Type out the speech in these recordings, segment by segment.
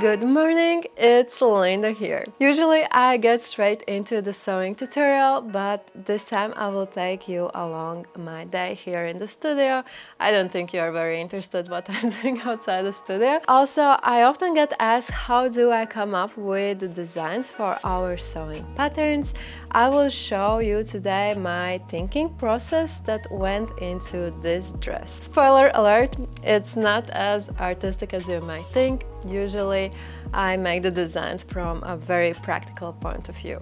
Good morning, it's Linda here. Usually I get straight into the sewing tutorial, but this time I will take you along my day here in the studio. I don't think you're very interested what I'm doing outside the studio. Also, I often get asked how do I come up with the designs for our sewing patterns. I will show you today my thinking process that went into this dress. Spoiler alert, it's not as artistic as you might think. Usually I make the designs from a very practical point of view.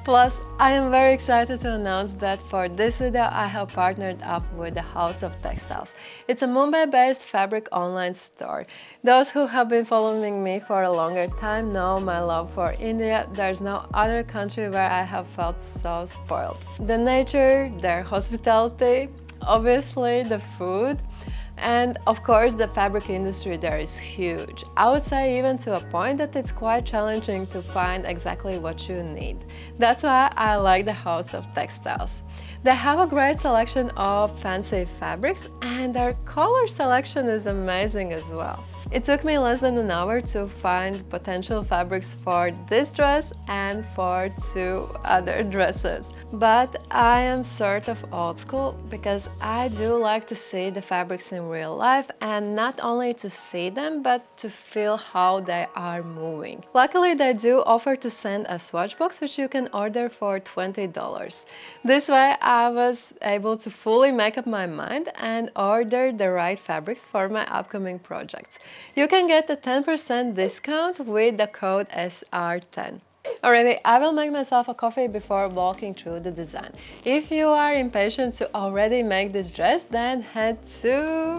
Plus, I am very excited to announce that for this video I have partnered up with the House of Textiles. It's a Mumbai-based fabric online store. Those who have been following me for a longer time know my love for India. There's no other country where I have felt so spoiled. The nature, their hospitality, obviously the food, and of course the fabric industry there is huge. I would say even to a point that it's quite challenging to find exactly what you need. That's why I like the House of Textiles. They have a great selection of fancy fabrics and their color selection is amazing as well. It took me less than an hour to find potential fabrics for this dress and for 2 other dresses. But I am sort of old school because I do like to see the fabrics in real life, and not only to see them but to feel how they are moving. Luckily they do offer to send a swatch box which you can order for $20. This way I was able to fully make up my mind and order the right fabrics for my upcoming projects. You can get a 10% discount with the code SR10. Alrighty, I will make myself a coffee before walking through the design. If you are impatient to already make this dress, then head to...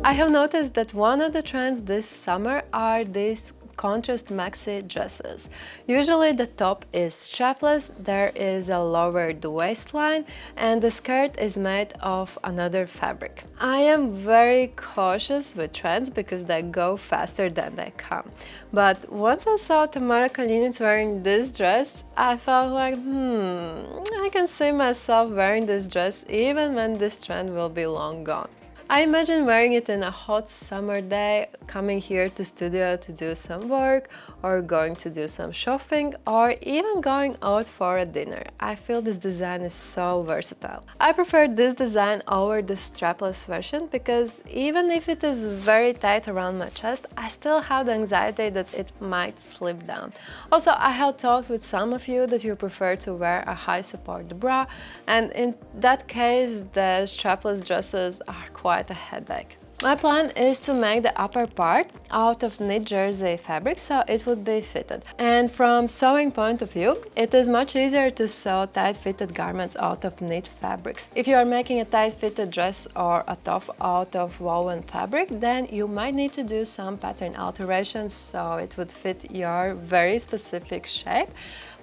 I have noticed that one of the trends this summer are these contrast maxi dresses. Usually the top is strapless, there is a lowered waistline, and the skirt is made of another fabric. I am very cautious with trends because they go faster than they come. But once I saw Tamara Kalinitz wearing this dress, I felt like, I can see myself wearing this dress even when this trend will be long gone. I imagine wearing it in a hot summer day, coming here to studio to do some work, or going to do some shopping, or even going out for a dinner. I feel this design is so versatile. I prefer this design over the strapless version because even if it is very tight around my chest, I still have the anxiety that it might slip down. Also, I have talked with some of you that you prefer to wear a high support bra, and in that case the strapless dresses are quite a headache. My plan is to make the upper part out of knit jersey fabric so it would be fitted. And from sewing point of view, it is much easier to sew tight fitted garments out of knit fabrics. If you are making a tight fitted dress or a top out of woven fabric, then you might need to do some pattern alterations so it would fit your very specific shape.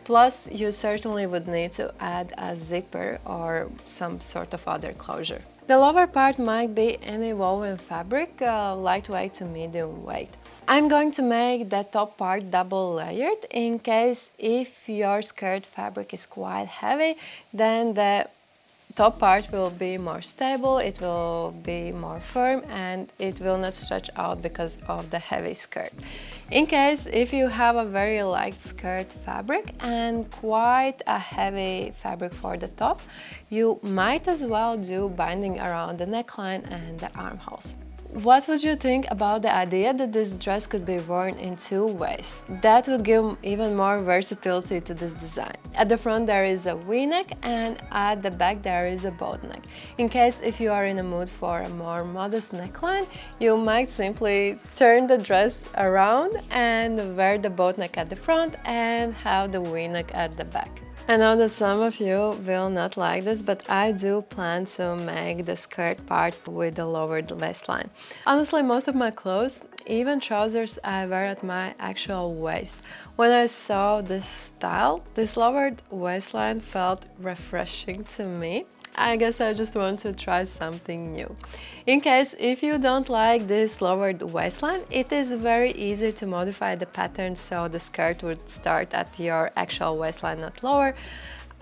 Plus, you certainly would need to add a zipper or some sort of other closure. The lower part might be any woven fabric, lightweight to medium weight. I'm going to make the top part double layered in case if your skirt fabric is quite heavy, then the top part will be more stable, it will be more firm, and it will not stretch out because of the heavy skirt. In case if you have a very light skirt fabric and quite a heavy fabric for the top, you might as well do binding around the neckline and the armholes. What would you think about the idea that this dress could be worn in 2 ways? That would give even more versatility to this design. At the front there is a V-neck and at the back there is a boat neck. In case if you are in a mood for a more modest neckline, you might simply turn the dress around and wear the boat neck at the front and have the V-neck at the back. I know that some of you will not like this, but I do plan to make the skirt part with the lowered waistline. Honestly, most of my clothes, even trousers, I wear at my actual waist. When I saw this style, this lowered waistline felt refreshing to me. I guess I just want to try something new. In case if you don't like this lowered waistline, it is very easy to modify the pattern so the skirt would start at your actual waistline, not lower.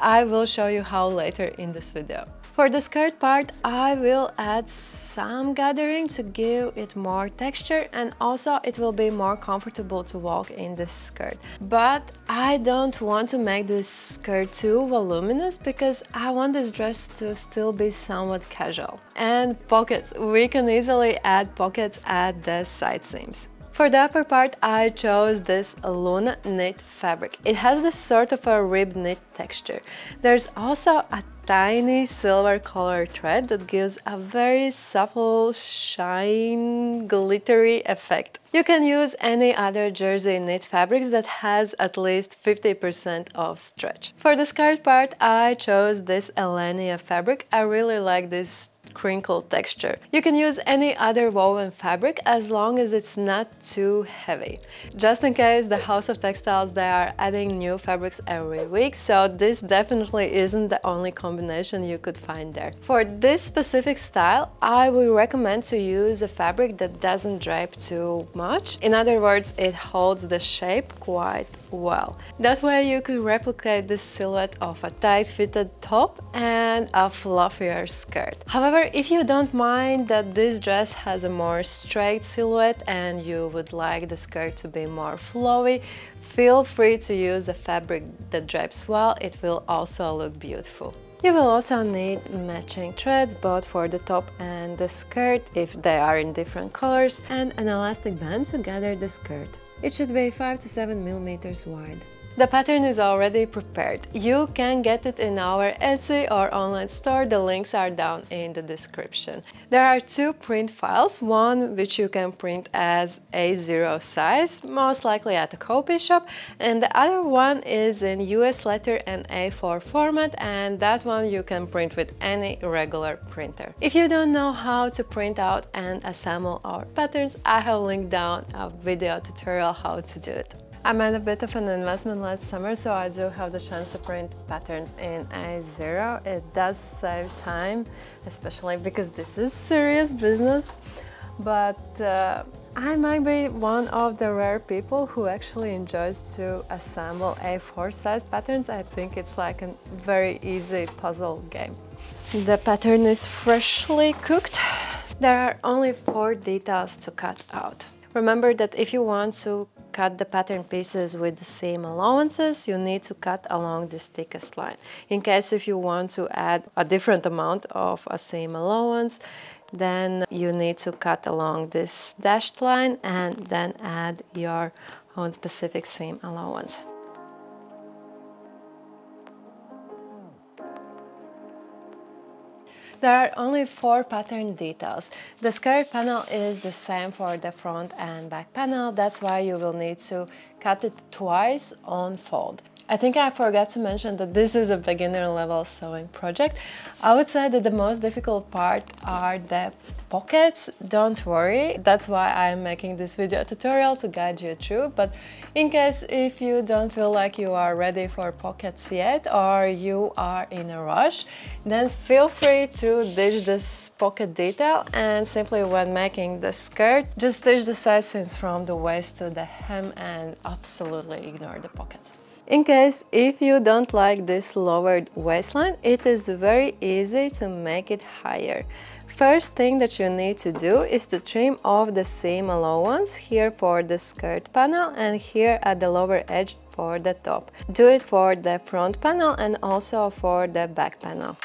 I will show you how later in this video. For the skirt part, I will add some gathering to give it more texture, and also it will be more comfortable to walk in this skirt. But I don't want to make this skirt too voluminous because I want this dress to still be somewhat casual. And pockets. We can easily add pockets at the side seams. For the upper part, I chose this Luna knit fabric. It has this sort of a rib knit texture. There's also a tiny silver color thread that gives a very supple, shine, glittery effect. You can use any other jersey knit fabrics that has at least 50% of stretch. For the skirt part, I chose this Elenia fabric. I really like this crinkle texture. You can use any other woven fabric as long as it's not too heavy. Just in case, the House of Textiles, they are adding new fabrics every week, so this definitely isn't the only combination you could find there. For this specific style, I would recommend to use a fabric that doesn't drape too much. In other words, it holds the shape quite well. That way you could replicate this silhouette of a tight-fitted top and a fluffier skirt. However, if you don't mind that this dress has a more straight silhouette and you would like the skirt to be more flowy, feel free to use a fabric that drapes well. It will also look beautiful. You will also need matching threads both for the top and the skirt if they are in different colors, and an elastic band to gather the skirt. It should be 5 to 7 millimeters wide. The pattern is already prepared. You can get it in our Etsy or online store. The links are down in the description. There are two print files, one which you can print as A0 size, most likely at a copy shop, and the other one is in US letter and A4 format, and that one you can print with any regular printer. If you don't know how to print out and assemble our patterns, I have linked down a video tutorial how to do it. I made a bit of an investment last summer, so I do have the chance to print patterns in A0. It does save time, especially because this is serious business, but I might be one of the rare people who actually enjoys to assemble A4 sized patterns. I think it's like a very easy puzzle game. The pattern is freshly cooked. There are only 4 details to cut out. Remember that if you want to cut the pattern pieces with the seam allowances, you need to cut along this thickest line. In case if you want to add a different amount of a seam allowance, then you need to cut along this dashed line and then add your own specific seam allowance. There are only 4 pattern details. The skirt panel is the same for the front and back panel. That's why you will need to cut it twice on fold. I think I forgot to mention that this is a beginner level sewing project. I would say that the most difficult part are the pockets. Don't worry, that's why I'm making this video tutorial to guide you through. But in case if you don't feel like you are ready for pockets yet, or you are in a rush, then feel free to ditch this pocket detail, and simply when making the skirt, just stitch the side seams from the waist to the hem and absolutely ignore the pockets. In case if you don't like this lowered waistline, it is very easy to make it higher. First thing that you need to do is to trim off the seam allowance here for the skirt panel and here at the lower edge for the top. Do it for the front panel and also for the back panel.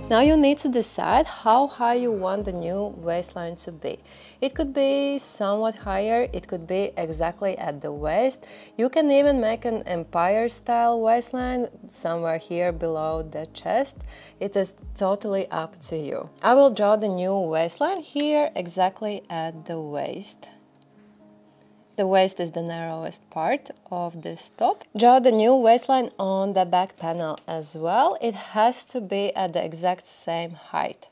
Now you need to decide how high you want the new waistline to be. It could be somewhat higher, it could be exactly at the waist. You can even make an empire style waistline somewhere here below the chest. It is totally up to you. I will draw the new waistline here exactly at the waist. The waist is the narrowest part of this top. Draw the new waistline on the back panel as well. It has to be at the exact same height.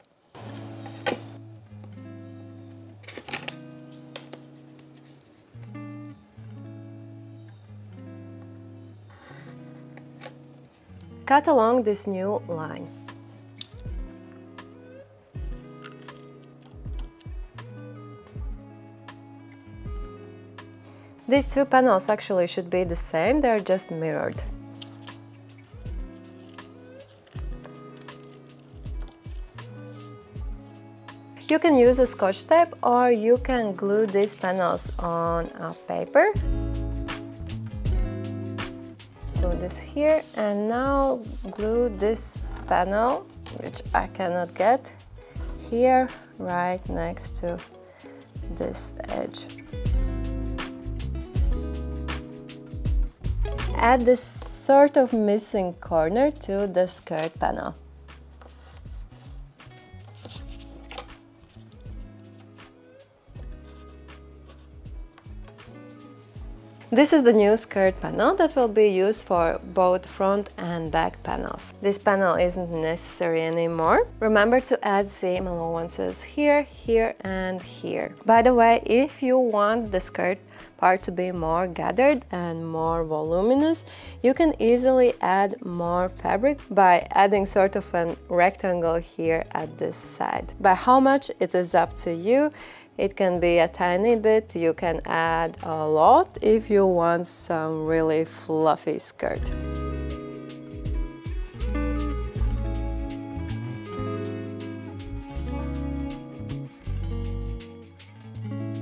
Cut along this new line. These two panels actually should be the same, they're just mirrored. You can use a scotch tape or you can glue these panels on a paper. Glue this here and now glue this panel, which I cannot get, here right next to this edge. Add this sort of missing corner to the skirt panel. This is the new skirt panel that will be used for both front and back panels. This panel isn't necessary anymore. Remember to add seam allowances here, here and here. By the way, if you want the skirt part to be more gathered and more voluminous, you can easily add more fabric by adding sort of a rectangle here at this side. By how much, it is up to you. It can be a tiny bit, you can add a lot if you want some really fluffy skirt.